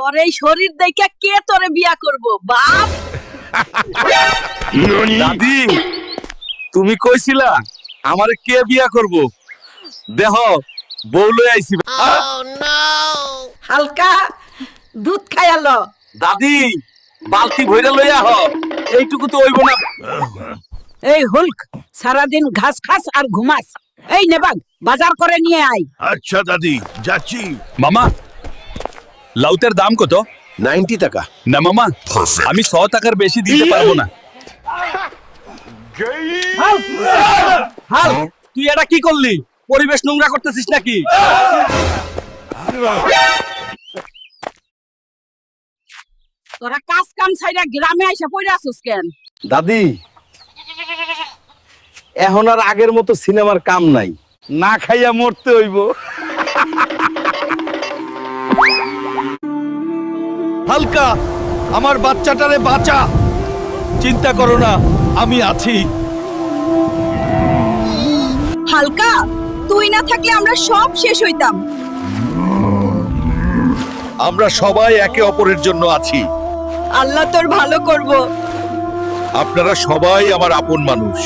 তোর এই শরীর দেখে কে তোরে বিয়া করব বাপ? দাদি তুমি কইছিলা আমারে কে বিয়া করব দেহ বউ লই আইছি। হালকা দুধ খাইয়ালো। দাদি বালতি ভইরা লই আহ, এইটুকু তো হইব না। এই হুলক সারাদিন ঘাস খাস আর ঘুমাস। এই নেবাগ বাজার করে নিয়ে আয়। আচ্ছা দাদি, যাচ্ছি। মামা লাউতের দাম কত? 90 টাকা। না মামা আমি 100 টাকার বেশি দিতে পারবো না। হাল তুই এটা কি করলি? পরিবেশ নোংরা করতেছিস নাকি? তোরা কাজ কাম ছাইরা গ্রামে আইসা পড়ে আসুস কেন? দাদি এখন আর আগের মতো সিনেমার কাম নাই, না খাইয়া মরতে হইব। হালকা আমার বাচ্চাটারে বাঁচা, চিন্তা করো না আমি আছি। হালকা তুই না থাকলে আমরা সব শেষ হইতাম। আমরা সবাই একে অপরের জন্য আছি। আল্লাহ তোর ভালো করব। আপনারা সবাই আমার আপন মানুষ।